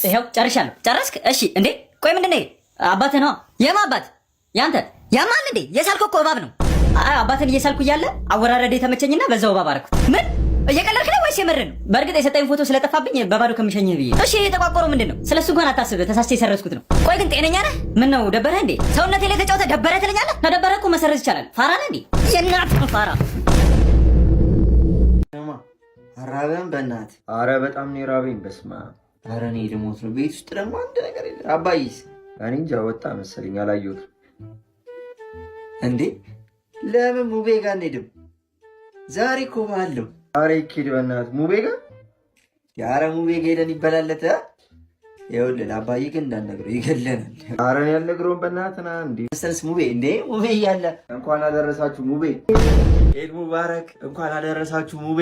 ይሄው ጨርሻለሁ። ጨረስክ? እሺ። እንዴ ቆይ ምንድን ነው? አባትህ ነው? የማ አባት? ያንተ ያማል እንዴ? የሳልከው እኮ እባብ ነው። አይ አባትን እየሳልኩ እያለ አወራረደ የተመቸኝና በዛው እባብ አደረኩት። ምን እየቀለድክ ነው ወይስ የምር ነው? በእርግጥ የሰጠኝ ፎቶ ስለጠፋብኝ በባዶ ከምሸኝህ ብዬ። እሺ የተቋቆረው ምንድን ነው? ስለሱ እንኳን አታስብ፣ ተሳስቼ የሰረዝኩት ነው። ቆይ ግን ጤነኛ ነህ? ምን ነው ደበረህ እንዴ? ሰውነቴ ላይ ተጫውተህ ደበረህ ትለኛለህ? ከደበረህ እኮ መሰረዝ ይቻላል። ፋራ ነህ እንዴ? የእናትህ ፋራ። አራበን በእናትህ። አረ በጣም ነው የራበኝ። በስመ አብ። አረ እኔ ልሞት ነው። ቤት ውስጥ ደግሞ አንድ ነገር የለም። አባይስ? እኔ እንጃ ወጣ መሰለኝ አላየሁትም። እንዴ ለምን ሙቤ ጋር አንሄድም? ዛሬ እኮ ባለው። ዛሬ ኪድ በእናትህ ሙቤ ጋር። ያረ ሙቤ ጋር ሄደን ይበላለት። ይኸውልህ አባዬ ግን እንዳትነግረው ይገለናል። አረ እኔ አልነግረውም በእናትህ። ና እንዴ መሰልስ ሙቤ። እንዴ ሙቤ እያለ እንኳን አደረሳችሁ ሙቤ። ኢድ ሙባረክ። እንኳን አደረሳችሁ ሙቤ።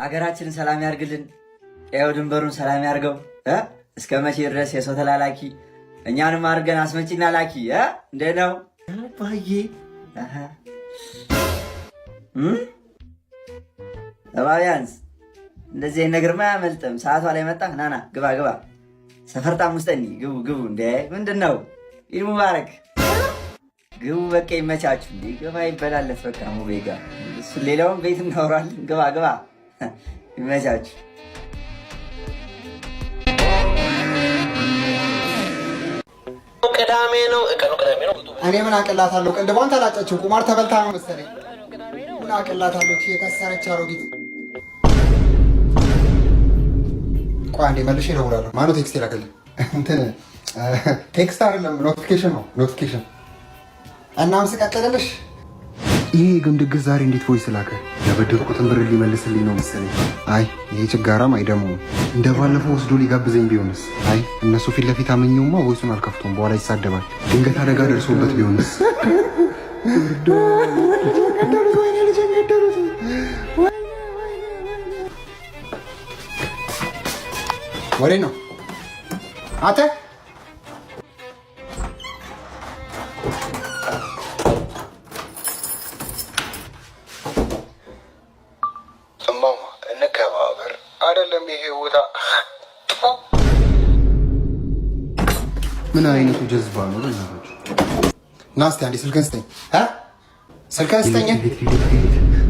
ሀገራችንን ሰላም ያርግልን። ቀየው ድንበሩን ሰላም ያርገው። እስከ መቼ ድረስ የሰው ተላላኪ? እኛንም አድርገን አስመጪና ላኪ። እንዴት ነው አባዬ? እባቢያንስ እንደዚህ ነገርማ አያመልጥም። ሰዓቷ ላይ መጣ። ናና ግባ ግባ። ሰፈርጣም ውስጥ ግቡ ግቡ። እንዴ ምንድን ነው? ኢድ ሙባረክ። ግቡ በቃ ይመቻችሁ። እንዴ ግባ ይበላለት በቃ ሙቤ ጋር። እሱ ሌላውን ቤት እናወራለን። ግባ ግባ ይመቻችሁ። ቅዳሜ ነው እቀኑ ቅዳሜ ነው። እኔ ምን አቅላታለሁ? ቅንድቧን ተላጨችው። ቁማር ተበልታ ነው መሰለኝ። ምን አቅላታለሁ? የከሰረች አሮጊት። ቆይ አንዴ መልሼ እደውላለሁ። ማነው ቴክስት የላከልኝ? እንትን ቴክስት አይደለም ኖቲፊኬሽን ነው። ኖቲፊኬሽን እናም ስቀጥልልሽ ይሄ ግን ድግስ ዛሬ እንዴት ቮይስ ላከ? ያበደርኩትን ብር ሊመልስልኝ ነው መሰለኝ። አይ ይሄ ችጋራም አይደሞም። እንደ ባለፈው ወስዶ ሊጋብዘኝ ቢሆንስ? አይ እነሱ ፊት ለፊት አመኘውማ ቮይሱን አልከፍቶም፣ በኋላ ይሳደባል። ድንገት አደጋ ደርሶበት ቢሆንስ? ወሬ ነው አተ አይደለም ይሄ ቦታ ምን አይነቱ ጀዝባ ነው? ናስቲ አንዴ ስልክህን ስጠኝ። ስልክህን ስጠኝ።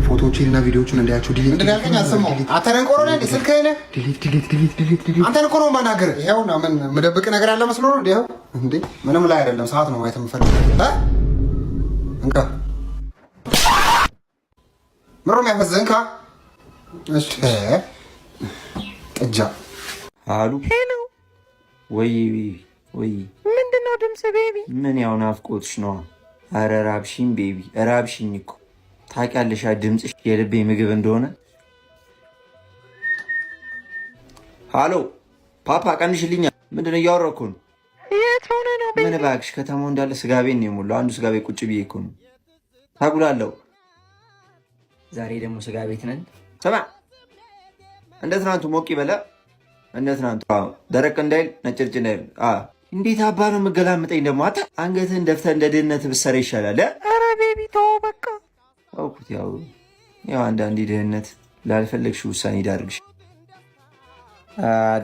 ፎቶዎችን እና ቪዲዮዎችን እንዳያቸው ዲሊት። ምንድን ነው ያልከኝ? አልሰማሁም። አንተ ነህ ቆሮና እንዴ? ስልክህን ዲሊት። አንተ ነህ ቆሮና ማናገር። ይኸውና ምን ምደብቅ ነገር ያለ መስሎ ነው? ይኸው እንዴ ምንም ላይ አይደለም። ሰዓት ነው ማየት የምፈልገው። እንካ ምሩም ያፈዝህ እንካ። እሺ ጥጃ አሉ። ሄሎ ወይ ወይ፣ ምንድነው ድምጽ? ቤቢ ምን ያው ናፍቆትሽ ነው? አረ ራብሽኝ ቤቢ፣ ራብሽኝ እኮ ታውቂያለሽ፣ ድምጽሽ የልቤ ምግብ እንደሆነ። ሃሎ ፓፓ ቀንሽልኛ። ምንድነው እያወራሁ ነው? የት ሆነ ነው ቤቢ? ምን እባክሽ፣ ከተማው እንዳለ ስጋ ቤት ነው የሞላው። አንዱ ስጋ ቤት ቁጭ ብዬ እኮ ነው። ታጉላለሁ። ዛሬ ደግሞ ስጋ ቤት ነን። ስማ እንደ ትናንቱ ሞቅ ይበላ። እንደ ትናንቱ ደረቅ እንዳይል ነጭርጭ እንዳይል። እንዴት አባ ነው የምገላምጠኝ ደግሞ? አታ አንገትህን ደፍተህ እንደ ድህነት ብትሰራ ይሻላል። ኧረ ቤቢ ተው በቃ። አውኩት። ያው አንዳንዴ ድህነት ላልፈለግሽ ውሳኔ ዳርግሽ።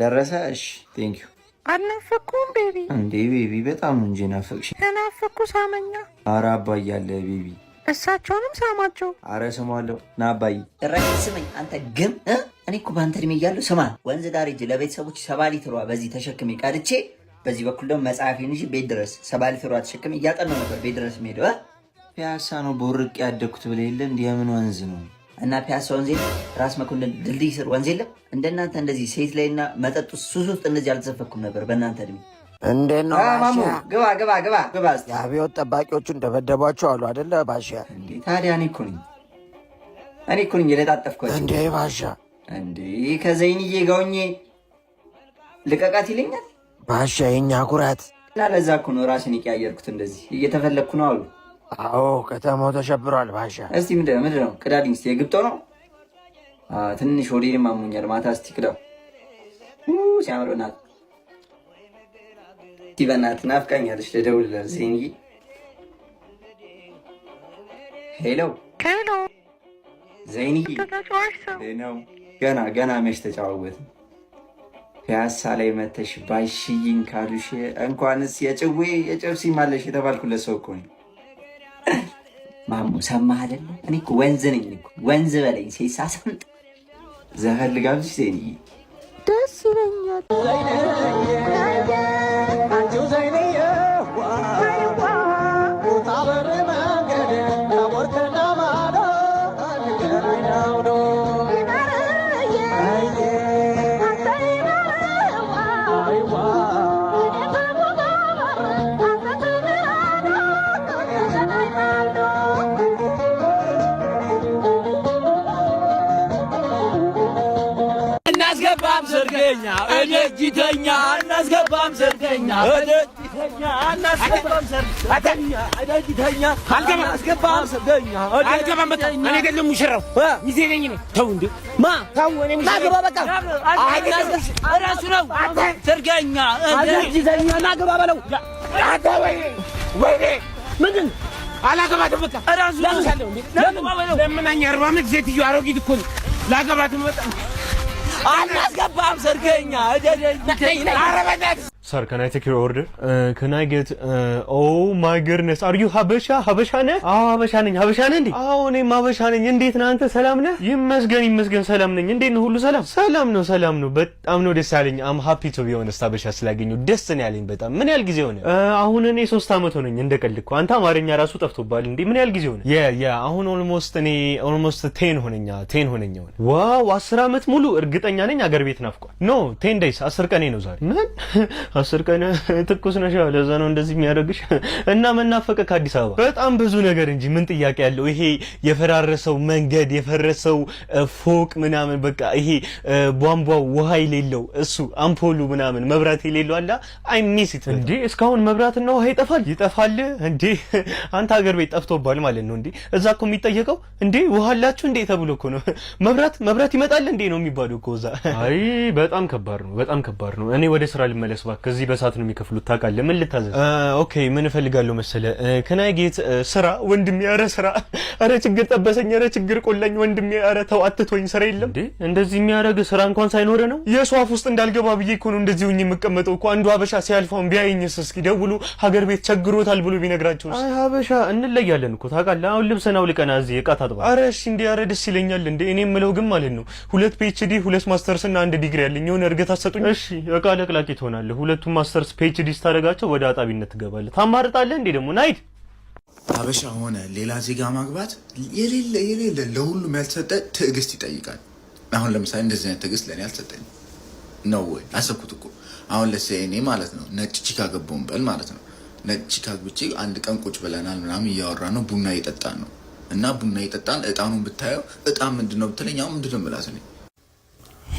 ደረሰ። እሺ ቴንኪዩ። አልናፈኩም ቤቢ? እንዴ ቤቢ በጣም ነው እንጂ ናፈቅሽ። ከናፈኩ ሳመኛ። ኧረ አባዬ አለ ቤቢ። እሳቸውንም ሳማቸው። አረ ስሟለሁ። ና አባዬ። ጭራሽ ስመኝ አንተ ግን እኔ እኮ በአንተ እድሜ እያለሁ ስማ፣ ወንዝ ዳር ሂጅ ለቤተሰቦች 70 ሊትሯ በዚህ ተሸክሜ ቀድቼ፣ በዚህ በኩል ደግሞ መጽሐፌን ይዤ ቤት ድረስ 70 ሊትሯ ተሸክሜ እያጠናሁ ነበር ቤት ድረስ የምሄደው። ፒያሳ ነው በወርቅ ያደግኩት ብለህ የለ እንዲህ የምን ወንዝ ነው? እና ፒያሳ ወንዝ የለም? ራስ መኮንን ድልድይ ስር ወንዝ የለም? እንደናንተ እንደዚህ ሴት ላይና መጠጥ ሱስ ውስጥ እንደዚህ አልተዘፈኩም ነበር በእናንተ እድሜ። እንዴት ነው ማሙ? ግባ ግባ ግባ ግባ። የአብዮት ጠባቂዎቹን ደበደቧቸው አሉ አይደለ ባሻ? ታዲያ እኔ እኮ ነኝ የለጣጠፍኳቸው። እንዴ ባሻ? እንዴ ከዘይንዬ ጋውኜ ልቀቃት ይለኛል ባሻ። የኛ ኩራት እና ለዛ እኮ ነው ራሴን የቀያየርኩት። እንደዚህ እየተፈለግኩ ነው አሉ። አዎ ከተማው ተሸብሯል ባሻ። እስቲ ምንድን ነው ቅዳልኝ። እስቲ የግብጦ ነው ትንሽ ወዴንም አሞኛል። ማታ እስቲ ቅዳው ሲያምር ናት። በእናትህ ናፍቃኛለች። ልደውልልህ ዜንዬ። ሄሎ ዘይንዬ። ነው ገና መች ተጨዋወትን። ፒያሳ ላይ መተሽ ባይሽይኝ ካሉሽ እንኳንስ የጭዌ የጨብሲ ማለሽ የተባልኩለት ሰው እኮ ነው። ማሙ ሰማህ አይደለ? እኔ እኮ ወንዝ ነኝ እኮ ወንዝ በለኝ ሴሳ ሰምጥ ዘፈን ልጋብዝሽ ዜንዬ ደስ ይለኛል። እናስገባም ሰርገኛ እደጅተኛ እናስገባም ሰርገኛ እደጅተኛ እናስገባም ሰርገኛ እደጅተኛ እናስገባም ሰርገኛ አልገባም። በቃ እኔ አይደለም ሙሽራው ሚዜ ነኝ እኔ። ተው እንዴ ማ ታው እኔ ናገባ በቃ እራሱ ነው ሰርገኛ እደጅተኛ ናገባ በለው። ወይኔ ምንድን አላገባትም በቃ እራሱ ነው ለምናኛ 40 ዓመት ሴትዮ አሮጊት እኮ ነው ላገባት መጣ አናስገባም ሰርገኛ Sir, can I take your order? Can I get oh my goodness, are you Habasha? Habasha ነህ? አዎ ሀበሻ ነኝ። ሀበሻ ነህ እንዴ? አዎ እኔም ሀበሻ ነኝ። እንዴት ነህ አንተ? ሰላም ነህ? ይመስገን ሰላም ነኝ። እንዴት ነው ሁሉ ሰላም? ሰላም ነው። በጣም ነው ደስ ያለኝ። I'm happy to be honest ሀበሻ ስላገኘሁ ደስ ነው ያለኝ በጣም። ምን ያህል ጊዜ ሆነ? አሁን እኔ 3 ዓመት ሆነኝ እንደቀልኩ። አንተ አማርኛ ራሱ ጠፍቶብሃል እንዴ? ምን ያህል ጊዜ ሆነ? አሁን almost 10 ሆነኝ። ዋው 10 ዓመት ሙሉ እርግጠኛ ነኝ አገር ቤት ናፍቋል። ኖ 10 days 10 ቀኔ ነው ዛሬ። ምን 10 ቀን ትኩስ ነሽ? ለዛ ነው እንደዚህ የሚያደርግሽ። እና መናፈቀ ከአዲስ አበባ በጣም ብዙ ነገር እንጂ ምን ጥያቄ ያለው? ይሄ የፈራረሰው መንገድ የፈረሰው ፎቅ ምናምን በቃ ይሄ ቧንቧው ውሃ የሌለው እሱ አምፖሉ ምናምን መብራት የሌለው አላ አይ ሚስ ኢት እንዴ። እስካሁን መብራትና ውሃ ይጠፋል እንዴ? አንተ ሀገር ቤት ጠፍቶባል ማለት ነው እንዴ? እዛ እኮ የሚጠየቀው እንዴ ውሃ አላችሁ እንዴ ተብሎ እኮ ነው። መብራት ይመጣል እንዴ ነው የሚባለው እኮ እዛ። አይ በጣም ከባድ ነው። እኔ ወደ ስራ ልመለስ እባክህ። ከዚህ በሰዓት ነው የሚከፍሉት ታውቃለህ። ምን ልታዘዝ? ኦኬ ምን እፈልጋለሁ መሰለ ከናይ ጌት ስራ ወንድሜ። ኧረ ስራ፣ ኧረ ችግር ጠበሰኝ፣ ኧረ ችግር ቆላኝ ወንድሜ። ኧረ ተው አትቶኝ፣ ስራ የለም እንዴ? እንደዚህ የሚያደርግ ስራ እንኳን ሳይኖር ነው። የሷፍ ውስጥ እንዳልገባ ብዬ እኮ ነው እንደዚህ ሆኜ የምቀመጠው እኮ። አንዱ ሀበሻ ሲያልፈውን ቢያየኝስ እስኪ ደውሉ ሀገር ቤት ቸግሮታል ብሎ ቢነግራቸው። አይ ሀበሻ እንለያለን እኮ ታውቃለህ። አሁን ልብስን አውልቀና እዚህ ዕቃ ታጥባ። ኧረ እሺ እንዴ፣ ኧረ ደስ ይለኛል እንዴ። እኔ የምለው ግን ማለት ነው 2 PhD 2 ማስተርስ እና 1 ዲግሪ ያለኝ የሆነ እርገት አሰጡኝ። እሺ ዕቃ ለቅላቂ ትሆናለህ። 2 ማስተርስ PhD ስታደርጋቸው ወደ አጣቢነት ትገባለህ። ታማርጣለህ እንዴ ደግሞ ናይድ። ሀበሻ ሆነ ሌላ ዜጋ ማግባት የሌለ ለሁሉም ያልተሰጠ ትዕግስት ይጠይቃል። አሁን ለምሳሌ እንደዚህ አይነት ትዕግስት ለእኔ አልተሰጠኝም ነው ወይ? አሰብኩት እኮ አሁን እኔ ማለት ነው ነጭ ቺካ ገባውን በል ማለት ነው። ነጭ ቺካ ግብቼ አንድ ቀን ቁጭ ብለናል ምናምን እያወራ ነው ቡና እየጠጣን ነው እና ቡና እየጠጣን እጣኑን ብታየው እጣን ምንድን ነው ብትለኝ አሁን ምንድን ነው የምላት እኔ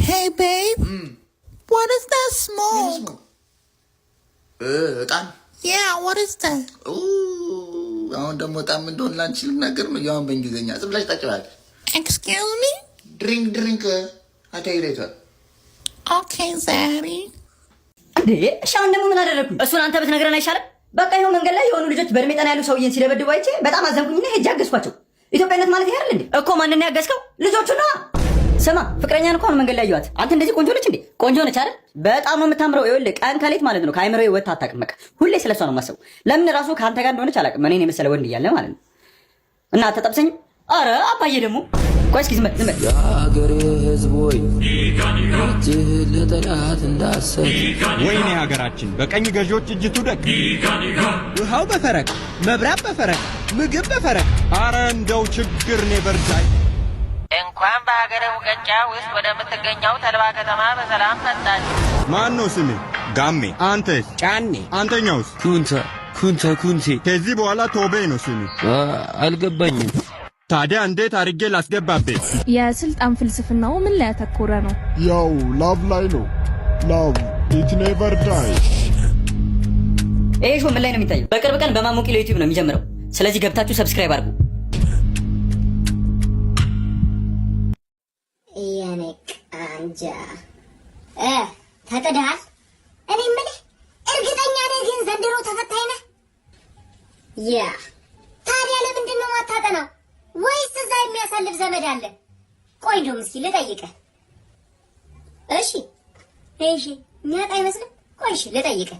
Hey babe, what is that smoke? እጣን Yeah, what is that? አሁን ደግሞ እጣን ምን እንደሆነ ላንቺ ልናገር ነው ያው በእንግሊዝኛ ዝም ብለሽ ታጭባለሽ። Excuse me? ድሪንክ አታይሬታል። Okay, Zaddy. እንዴ እሺ አሁን ደግሞ ምን አደረኩኝ? እሱን አንተ ብትነግረን አይሻልም? በቃ ይኸው መንገድ ላይ የሆኑ ልጆች በእድሜ ጠና ያሉ ሰውዬን ሲደበድቡ አይቼ በጣም አዘንኩኝና ሄጄ አገዝኳቸው። ኢትዮጵያነት ማለት ይሄ አይደል እንዴ? እኮ ማንን ያገዝከው? ልጆቹ ነው። ስማ ፍቅረኛን እኮ ነው መንገድ ላይ ያዩት። አንተ እንደዚህ ቆንጆ ነች እንዴ? ቆንጆ ነች አይደል? በጣም ነው የምታምረው። ይኸውልህ ቀን ከሌት ማለት ነው ከአይምሮዬ ወጣ አታውቅም። በቃ ሁሌ ስለሷ ነው የማስበው። ለምን ራሱ ከአንተ ጋር እንደሆነች አላውቅም። እኔን የመሰለ ወንድ እያለ ማለት ነው። እና ተጠብሰኝ። አረ አባዬ ደግሞ ቆይ እስኪ ዝም በል የሀገሬ ሕዝብ ሆይ እጅህ ለጠላት እንዳሰጥ። ወይኔ ሀገራችን በቀኝ ገዢዎች እጅ ትውደቅ። ውሃው በፈረቅ መብራት በፈረቅ ምግብ በፈረቅ። አረ እንደው ችግር ነው በርዳይ። እንኳን በሀገረ ሙቀጫ ውስጥ ወደምትገኘው ተልባ ከተማ በሰላም መጣች። ማን ነው ስምህ? ጋሜ። አንተስ? ጫኔ። አንተኛውስ? ኩንቴ። ከዚህ በኋላ ቶቤ ነው ስምህ? አልገባኝም። ታዲያ እንዴት አድርጌ ላስገባበት? የስልጣን ፍልስፍናው ምን ላይ ያተኮረ ነው? ያው ላቭ ላይ ነው። ላቭ ኢት ኔቨር ዳይ። ይሄ ሾው ምን ላይ ነው የሚታየው? በቅርብ ቀን በማሞቂ ለዩቲዩብ ነው የሚጀምረው። ስለዚህ ገብታችሁ ሰብስክራይብ አድርጉ። የኔ ቃንጃ ተጥደሃል። እኔ የምልህ እርግጠኛ ነህ ግን ዘንድሮ ተፈታኝ ነህ? ያ ታዲያ ለምንድን ነው የማታጠናው? ወይስ እዛ የሚያሳልፍ ዘመድ አለ? ቆይ እንደውም እስኪ ልጠይቅህ። እሺ እሺ የሚያጣ አይመስልም? ቆይ እሺ ልጠይቅህ።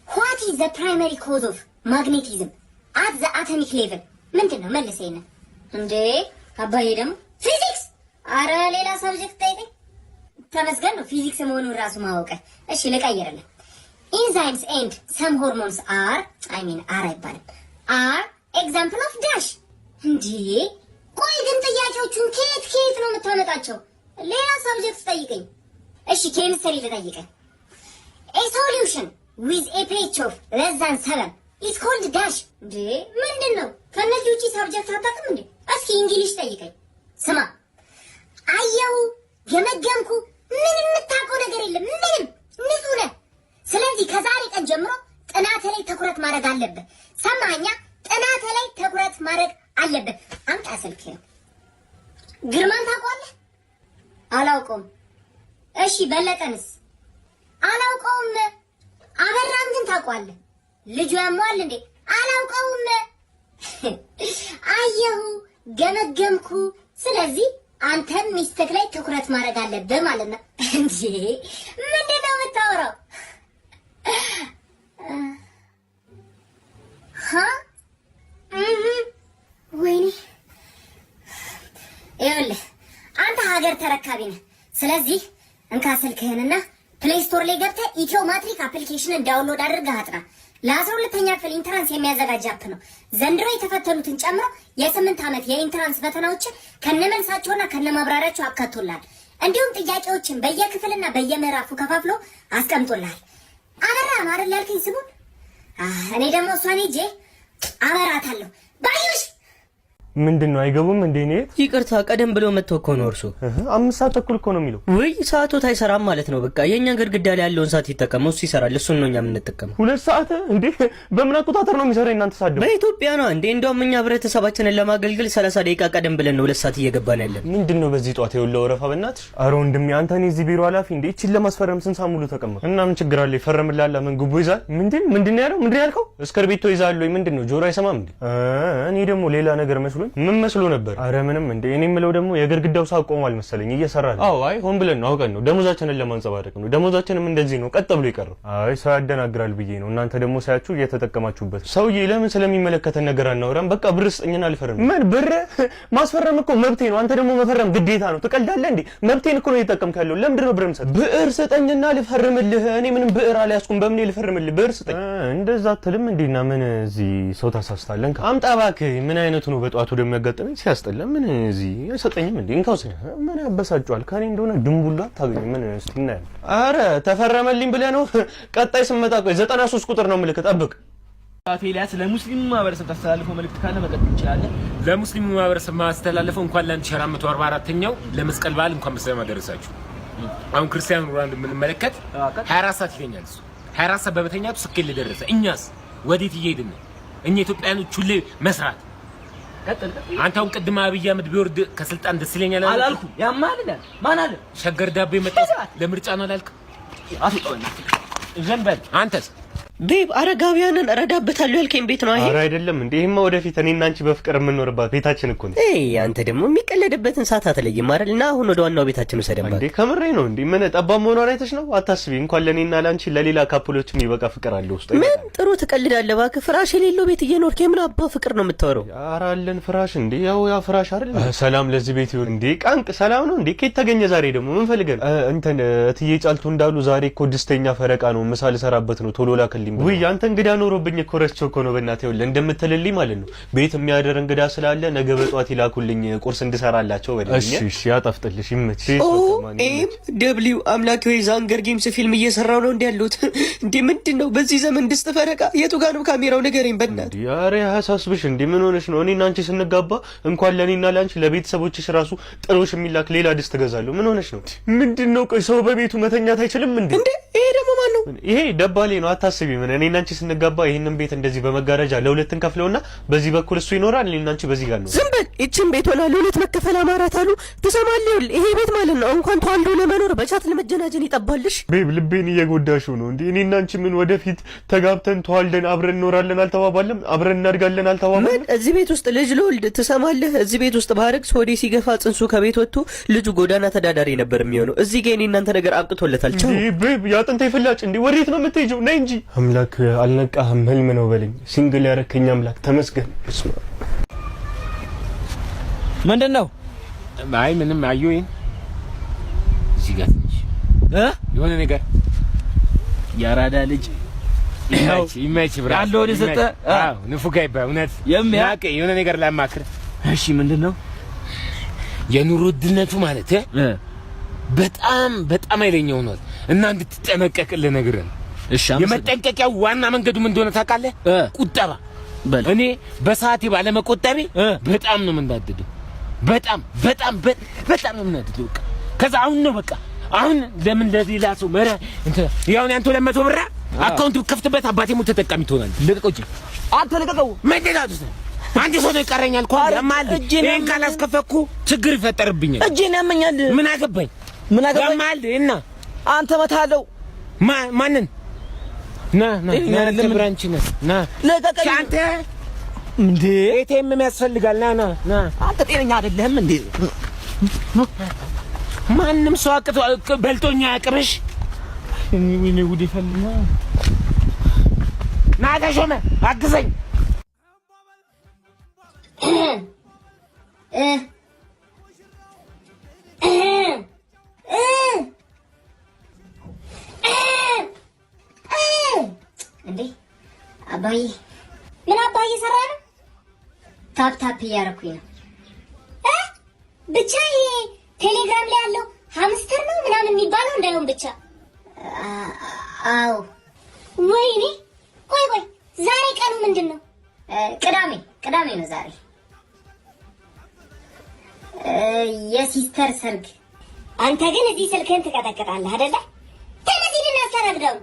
What is the primary cause of magnetism at the atomic level? ምንድን ነው መልሰኝ። እንዴ አባዬ ደግሞ ፊዚክስ። አረ ሌላ ሰብጀክት ጠይቀኝ። ተመስገን ነው ፊዚክስ መሆኑን ራሱ ማወቀ። እሺ ልቀይርልህ። Enzymes and some hormones are አይባልም are example of dash። እንዴ ቆይ ግን ጥያቄዎቹን ከየት ነው የምታመጣቸው? ሌላ ሰብጀክት ጠይቀኝ። እሺ ኬሚስትሪ ልጠይቅህ። A solution with a pH of less than 7 is called dash። እንዴ ምንድነው? ከነዚህ ውጪ ሰብጀክት አታውቅም እንዴ? እስኪ እንግሊሽ ጠይቀኝ። ስማ አየው ገመገምኩ ምንም የምታውቀው ነገር የለም። ምንም ንጹህ ነህ። ስለዚህ ከዛሬ ቀን ጀምሮ ጥናት ላይ ትኩረት ማድረግ አለብህ። ሰማኛ? ጥናት ላይ ትኩረት ማድረግ አለብህ። አምጣ ስልክ። ግርማን ታውቀዋለህ? አላውቀውም። እሺ በለጠንስ? አላውቀውም። አበራን ግን ታውቀዋለህ? ልጁ ያሟል እንዴ? አላውቀውም። አየሁ ገመገምኩ። ስለዚህ አንተም ሚስትህ ላይ ትኩረት ማድረግ አለብህ ማለት ነው። እንዴ ምንድን ነው የምታወራው? ወይኔ ይኸውልህ አንተ ሀገር ተረካቢ ነህ። ስለዚህ እንካ ስልክህንና ፕሌይ ስቶር ላይ ገብተህ ኢትዮ ማትሪክ አፕሊኬሽንን ዳውንሎድ አድርገህ አጥና። ለ12ኛ ክፍል ኢንትራንስ የሚያዘጋጅ አፕ ነው። ዘንድሮ የተፈተኑትን ጨምሮ የ8 ዓመት የኢንትራንስ ፈተናዎችን ከነመልሳቸውና ከነማብራሪያቸው አካቶላል። እንዲሁም ጥያቄዎችን በየክፍልና በየምዕራፉ ከፋፍሎ አስቀምጦላል። አበራ ማረል ያልከኝ ስሙን እኔ ደግሞ እሷን ሄጄ አበራታለሁ። ባዩሽ ምንድነው አይገቡም እንዴ? እኔ ይቅርታ ቀደም ብሎ መጥተው እኮ ነው። እርሱ 5 ሰዓት ተኩል እኮ ነው የሚለው። ወይ ሰዓቶት አይሰራም ማለት ነው። በቃ የኛ ግድግዳ ላይ ያለውን ሰዓት ይጠቀመው፣ እሱ ይሰራል። እሱን ነው እኛ የምንጠቀመው። 2 ሰዓት እንዴ? በምን አቆጣጠር ነው የሚሰራው? እናንተ ሳደው በኢትዮጵያ ነው እንዴ? እንደውም እኛ ህብረተሰባችንን ለማገልገል 30 ደቂቃ ቀደም ብለን ነው 2 ሰዓት እየገባን ያለን። ምንድነው በዚህ ጧት የወለው ወረፋ? በእናትሽ ኧረ ወንድሜ አንተ እኔ እዚህ ቢሮ ኃላፊ እንዴ? እቺን ለማስፈረም ስንት ሰዓት ሙሉ ተቀመጥ እና ምን ችግር አለ? ይፈረምላል። ምን ጉቦ ይዛል? ምንድን ያለው? ምንድን ያልከው? እስክርቢቶ ይዛል ወይ? ምንድነው ጆሮ አይሰማም እንዴ? እኔ ደግሞ ሌላ ነገር መስሎኝ ምን መስሎ ነበር? አረ ምንም እንዴ። እኔ የምለው ደግሞ የግድግዳው ሰዓት ቆሟል መሰለኝ እየሰራል። አዎ አይ ሆን ብለን ነው አውቀን ነው ደሞዛችንን ለማንጸባረቅ ነው። ደሞዛችንም እንደዚህ ነው ቀጥ ብሎ ይቀርብ። አይ ሰው ያደናግራል ብዬ ነው። እናንተ ደግሞ ሳያችሁ እየተጠቀማችሁበት። ሰውዬ ለምን ስለሚመለከተን ነገር አናወራም? በቃ ብር ስጠኝና ልፈርም። ምን ብር? ማስፈረም እኮ መብቴ ነው። አንተ ደግሞ መፈረም ግዴታ ነው። ትቀልዳለህ እንዴ? መብቴን እኮ ነው እየተጠቀምክ ያለው። ለምንድን ነው ብር የምሰጥ? ብር ስጠኝና ልፈርምልህ። እኔ ምንም ብር አልያዝኩም። በምን ልፈርምልህ? ብር ስጠኝ። እንደዛ አትልም እንዴና ምን እዚህ ሰው ታሳስታለን? አምጣ እባክህ። ምን አይነቱ ነው በጧቱ ደግሞ ያጋጠመኝ? ሲያስጠላ። ምን እዚህ አይሰጠኝም እንዴ? እንካውስ ምን ያበሳጫል? ከኔ እንደሆነ ድንቡላ ታገኝ። ምን እስቲ እናያለን። አረ ተፈረመልኝ ብለህ ነው? ቀጣይ ስመጣ ቆይ 93 ቁጥር ነው ምልክት ጠብቅ። ኤልያስ ለሙስሊሙ ማህበረሰብ ታስተላልፈው መልእክት ካለ መቀጠል እንችላለን። ለሙስሊሙ ማህበረሰብ ማስተላለፈው እንኳን ለ1444ኛው ለመስቀል በዓል እንኳን በሰላም አደረሳችሁ። አሁን ክርስቲያኑ ሮናልዶ የምንመለከት 24 ሰዓት ይተኛል። 24 ሰዓት በመተኛቱ ስኬት ለደረሰ እኛስ ወዴት እየሄድን ነው? እኛ ኢትዮጵያኖች ሁሌ መስራት አንተ አሁን ቅድም አብይ አህመድ ቢወርድ ከስልጣን ደስ ይለኛል አላልኩም። ያማልና ማን አለ ሸገር ዳቦ የመጣ ለምርጫ ነው አላልክም? አትወጣውና ዘንበል አንተስ ቤብ አረጋውያንን እረዳበታለሁ ያልከኝ ቤት ነው ይሄ? ኧረ አይደለም እንዴ። ይሄማ ወደፊት እኔና አንቺ በፍቅር የምንኖርባት ቤታችን እኮ ነው። አንተ ደግሞ የሚቀለድበትን ሰዓት አትለይም አይደል? እና አሁን ወደ ዋናው ቤታችን ውሰደን እንዴ። ከምሬ ነው እንዴ። ምን ጠባብ መሆኗን አይተሽ ነው? አታስቢ። እንኳን ለኔና ላንቺ ለሌላ ካፕሎችም ይበቃ ፍቅር አለ ውስጥ። ምን ጥሩ ትቀልዳለህ እባክህ። ፍራሽ የሌለው ቤት እየኖርክ የምን አባ ፍቅር ነው የምታወራው? ኧረ አለን ፍራሽ እንዴ። ያ ፍራሽ አይደል? ሰላም ለዚህ ቤት ይሁን እንዴ። ቃንቅ ሰላም ነው እንዴ? ከየት ተገኘ ዛሬ ደግሞ? ምን ፈልገን እንትን እትዬ ጫልቱ እንዳሉ ዛሬ እኮ ድስተኛ ፈረቃ ነው። ምሳ ልሰራበት ነው። ቶሎ ላክልኝ። ውይ አንተ እንግዳ ኖሮብኝ እኮ ረስቼው እኮ ነው። በእናትህ ይኸውልህ እንደምትልልኝ ማለት ነው። ቤት የሚያደር እንግዳ ስላለ ነገ በጧት ይላኩልኝ ቁርስ እንድሰራላቸው በለኝ። እሺ ያጣፍጥልሽ ይመችሽ። ኤም ደብሊው አምላክ ሆይ ዛንገር ጌምስ ፊልም እየሰራው ነው እንዴ ያሉት? እንዴ ምንድነው በዚህ ዘመን ድስት ፈረቃ? የቱ ጋር ነው ካሜራው? ንገረኝ በእናትህ። ኧረ ያሳስብሽ እንዴ ምን ሆነሽ ነው? እኔና አንቺ ስንጋባ እንኳን ለኔና ላንቺ ለቤተሰቦችሽ ራሱ ጥሎሽ የሚላክ ሌላ ድስት እገዛለሁ። ምን ሆነሽ ነው? ምንድነው? ቆይ ሰው በቤቱ መተኛት አይችልም እንዴ? እንዴ ይሄ ደግሞ ማን ነው? ይሄ ደባሌ ነው አታስቢ። ምን እኔና አንቺ ስንጋባ ይሄንን ቤት እንደዚህ በመጋረጃ ለሁለት እንከፍለውና በዚህ በኩል እሱ ይኖራል፣ እኔና አንቺ በዚህ ጋር ነው። ዝም በል። እቺን ቤት ሆና ለሁለት መከፈል አማራት አሉ። ትሰማለህ? ይሄ ቤት ማለት ነው እንኳን ተዋልዶ ለመኖር በቻት ለመጀናጀን ይጠባልሽ። ቤብ ልቤን እየጎዳሽው ነው እንዴ? እኔና አንቺ ምን ወደፊት ተጋብተን ተዋልደን አብረን እንኖራለን አልተባባለም? አብረን እናድጋለን አልተባባለም? ምን እዚህ ቤት ውስጥ ልጅ ልወልድ ትሰማለህ? እዚህ ቤት ውስጥ ባረግ ሶዴ ሲገፋ ጽንሱ ከቤት ወጥቶ ልጁ ጎዳና ተዳዳሪ ነበር የሚሆነው። እዚህ ጋር እኔ እናንተ ነገር አብቅቶለታል። ቻው ቤብ ያጥንታ ይፈላጭ እንዴ? ወዴት ነው የምትሄጂው? ነይ እንጂ። አምላክ አልነቃህም፣ ህልም ነው በለኝ። ሲንግል ያረከኝ አምላክ ተመስገን። ምንድነው? አይ ምንም አዩኝ። እዚህ ጋር ትንሽ የሆነ ነገር ያራዳ ልጅ ይመች ብራ ያለው ለሰጠ አዎ ንፉጋ ይባል እውነት የሚያቀ የሆነ ነገር ላማክር። እሺ ምንድነው? የኑሮ ውድነቱ ማለት በጣም አይለኛው ነው እና እንድትጠነቀቅልህ ነገር ነው። እሺ የመጠንቀቂያው ዋና መንገዱ ምን እንደሆነ ታውቃለህ? ቁጠባ። እኔ በሰዓቴ ባለመቆጠቤ በጣም ነው የምናደደው። በጣም ነው የምናደደው። ከዛ አሁን ነው በቃ አሁን ለምን ለዚህ ላሱ መራ እንት ያው ያንተ 200 ብር አካውንት ከፍተበት አባቴ ሙት ተጠቃሚ ትሆናለህ። ልቀቀው እንጂ አንተ ልቀቀው። መደዳቱ አንተ ሰው ነው ይቀረኛል እኮ ያማል። እኔን ካላስከፈኩ ችግር ይፈጠርብኛል። እጄን ያመኛል። ምን አገባኝ ያማል። እና አንተ መታለው ማንን ና ብራንች ና ልቀቀኝ አንተ እንዴ ኤቲኤም የሚያስፈልጋል። ና አንተ ጤነኛ አይደለህም እንዴ? ማንም ሰው በልቶኛ ያቅርሽ እኔ ጉድ ይፈልና ና ተሾመ አግዘኝ። እንዴ አባዬ ምን አባዬ ሰራ ነው? ታፕ እያደረኩኝ ነው። ብቻ ይሄ ቴሌግራም ላይ ያለው ሃምስተር ነው ምናምን የሚባለው እንዳይሆን ብቻ። አዎ ወይኔ ቆይ ዛሬ ቀኑ ምንድን ነው? ቅዳሜ ነው ዛሬ። የሲስተር ሰርግ። አንተ ግን እዚህ ስልክህን ትቀጠቅጣለህ አይደለ? ተነስ ሂድና አስተናግደው።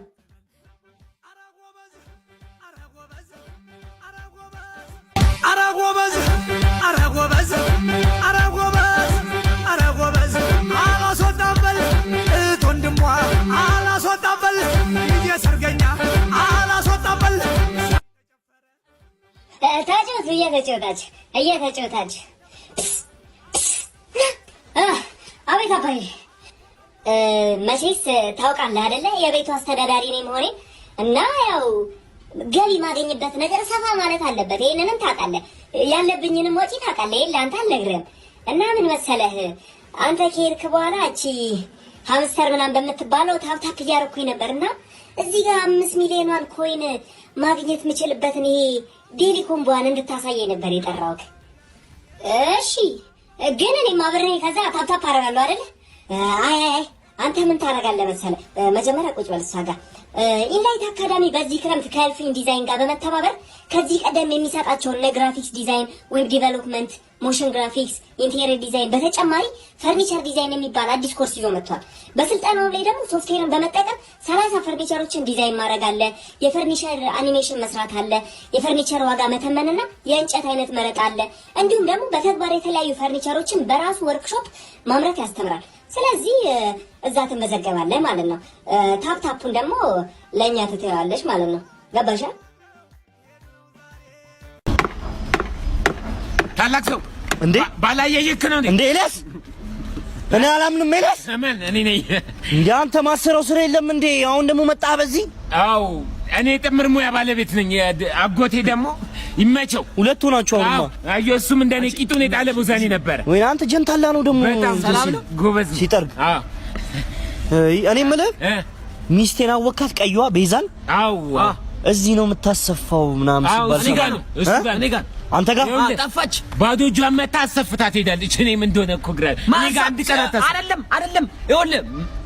እየተጫወታችሁ አቤት አባዬ። መቼስ ታውቃለህ አይደለ የቤቱ አስተዳዳሪ ነኝ መሆኔ እና ያው ገቢ ማገኝበት ነገር ሰፋ ማለት አለበት። ይሄንንም ታውቃለህ፣ ያለብኝንም ወጪ ታውቃለህ። ይሄን ለአንተ አልነግርህም። እና ምን መሰለህ አንተ ከሄድክ በኋላ እቺ ሃምስተር ምናምን በምትባለው ታፕ እያደረኩኝ ነበርና እዚህ ጋር 5 ሚሊዮኗን ኮይን ማግኘት የምችልበትን ይሄ ዴሊ ኮምቦዋን እንድታሳየኝ ነበር የጠራሁት። እሺ ግን እኔ ማብሬ ከዛ ታፕ አደርጋለሁ አይደል? አይ አንተ ምን ታደርጋለህ መሰለህ? መጀመሪያ ቁጭ በል እሷ ጋር ኢንላይት አካዳሚ በዚህ ክረምት ከኤልፍሪን ዲዛይን ጋር በመተባበር ከዚህ ቀደም የሚሰጣቸውን ግራፊክስ ዲዛይን፣ ዌብ ዲቨሎፕመንት፣ ሞሽን ግራፊክስ፣ ኢንቴሪየር ዲዛይን በተጨማሪ ፈርኒቸር ዲዛይን የሚባል አዲስ ኮርስ ይዞ መጥቷል። በስልጠናው ላይ ደግሞ ሶፍትዌርን በመጠቀም 30 ፈርኒቸሮችን ዲዛይን ማድረግ አለ፣ የፈርኒቸር አኒሜሽን መስራት አለ፣ የፈርኒቸር ዋጋ መተመንና የእንጨት አይነት መረጥ አለ። እንዲሁም ደግሞ በተግባር የተለያዩ ፈርኒቸሮችን በራሱ ወርክሾፕ ማምረት ያስተምራል። ስለዚህ እዛ ትመዘገባለህ ማለት ነው። ታፕታፑን ደግሞ ለእኛ ትተዋለች ማለት ነው። ገባሻ? ታላቅ ሰው እንዴ ባላየየክ ነው እንዴ ኤልያስ? እኔ አላምንም ኤልያስ። እኔ ነኝ እንዴ አንተ ማሰረው ስራ የለም እንዴ? አሁን ደግሞ መጣ በዚህ። አዎ እኔ ጥምር ሙያ ባለቤት ነኝ። አጎቴ ደግሞ ይመቸው። ሁለቱ ናቸው። አሁንማ አየሁ። እሱም እንደኔ ቂጡን የጣለ ቦዛኔ ነበረ። ወይ አንተ ጀንታላ ነው ደግሞ። በጣም ሰላም ነው፣ ጎበዝ ሲጠርግ። እኔ የምልህ ሚስቴን አወካት ቀይዋ ቤዛን? አዎ እዚህ ነው የምታሰፋው ምናምን ሲባል እኔ ጋር ነው እሱ ጋር እኔ ጋር አንተ ጋር ጠፋች። ባዶ እጇን መታ አሰፍታት ሄዳለች። እኔም እንደሆነ እኮ ግራ እኔ ጋር አንድ ቀን አይደለም ይኸውልህ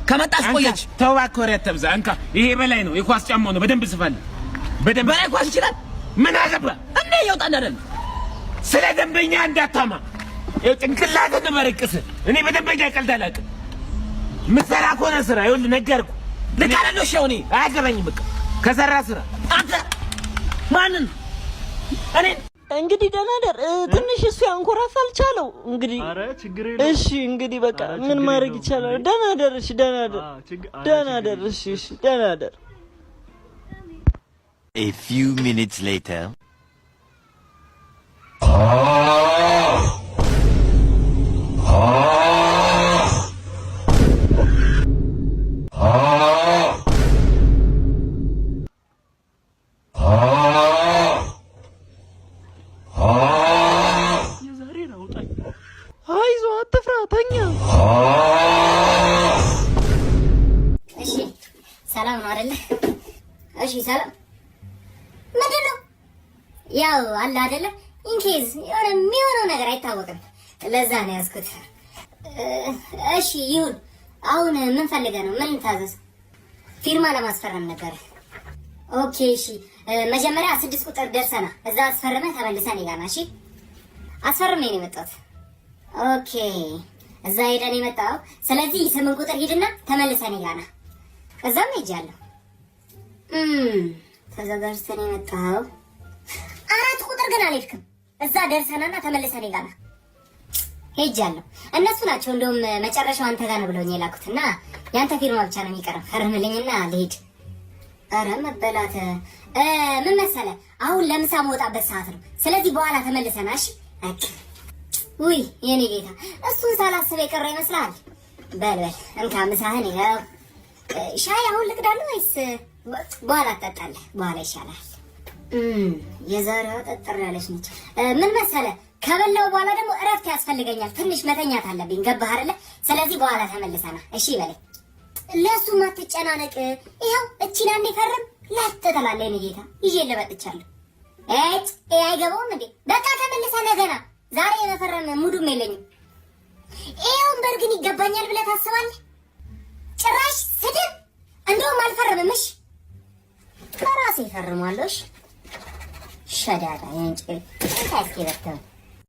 ከመጣች ቆየች። ተው እባክህ ወሬ አትብዛ። እንካ ይሄ በላይ ነው፣ የኳስ ጫማው ነው። በደንብ ስፋል። በደንብ በላይ ኳስ ይችላል። ምን አገባ እንዴ ይወጣል አይደል? ስለ ደንበኛ እንዳታማ ጭንቅላትህን በረቅስ። እኔ በደንበኛ ቀልድ አላውቅም። ምትሰራ ከሆነ ስራ። ይኸውልህ ነገርኩህ። ልካለሽ ሆኔ አያገባኝም። በቃ ከሰራ ስራ አንተ ማንን እኔ እንግዲህ ደህና ደር ትንሽ እሱ ያንኮራፋል ቻለው እንግዲህ ኧረ ችግር የለም እሺ እንግዲህ በቃ ምን ማድረግ ይቻላል ደህና ደር እሺ ደህና ደር እሺ ደህና ደር A few minutes later አይዞህ አትፍራ ተኛ እሺ ሰላም ነው አይደለ? እሺ ሰላም ምንድን ነው? ያው አለ አይደለ? ኢንኬዝ የሆነ የሚሆነው ነገር አይታወቅም። ለዛ ነው ያዝኩት። እሺ ይሁን። አሁን ምን ፈልገህ ነው? ምን ታዘዝ? ፊርማ ለማስፈረም ነበር። ኦኬ እሺ። መጀመሪያ 6 ቁጥር ደርሰና እዛ አስፈርመህ ተመልሰን ይጋና። እሺ አስፈርሜ ነው የመጣሁት። ኦኬ እዛ ሄደን የመጣው። ስለዚህ 8 ቁጥር ሂድና ተመልሰን ይጋና። እዛም ሄጃለሁ። ተዘጋጅተን የመጣው 4 ቁጥር ግን አልሄድክም። እዛ ደርሰናና ተመልሰን ይጋና ሄጃለሁ። እነሱ ናቸው እንደውም መጨረሻው አንተ ጋር ነው ብለውኝ የላኩትና ያንተ ፊርማ ብቻ ነው የሚቀረው። ፈርምልኝና ልሂድ። ኧረ መበላት። ምን መሰለህ አሁን ለምሳ መውጣበት ሰዓት ነው። ስለዚህ በኋላ ተመልሰና እሺ። ውይ የኔ ጌታ እሱን ሳላስብ የቀረ ይመስላል። በል እንካ ምሳህን ይኸው። ሻይ አሁን ልቅዳለሁ ወይስ በኋላ ትጠጣለህ? በኋላ ይሻላል። የዛሬዋ ጠጠር ያለች ነች። ምን መሰለህ ከበላው በኋላ ደግሞ እረፍት ያስፈልገኛል። ትንሽ መተኛት አለብኝ። ገባህ አይደለ? ስለዚህ በኋላ ተመልሰና እሺ በለኝ። ለእሱም አትጨናነቅ። ይኸው እቺን አንዴ ፈርም ላትተላለህ የኔ ጌታ። ይዤ ልመጥቻለሁ። አይገባውም እንዴ? በቃ ተመልሰና ገና ዛሬ የመፈረም ሙዱም የለኝም። ይኸውም በርግን ይገባኛል ብለህ ታስባለህ? ጭራሽ ስድብ። እንደውም አልፈርምም። እሺ ከራሴ እፈርማለሁ። ሸዳዳ የንጭ ታስኪ በተው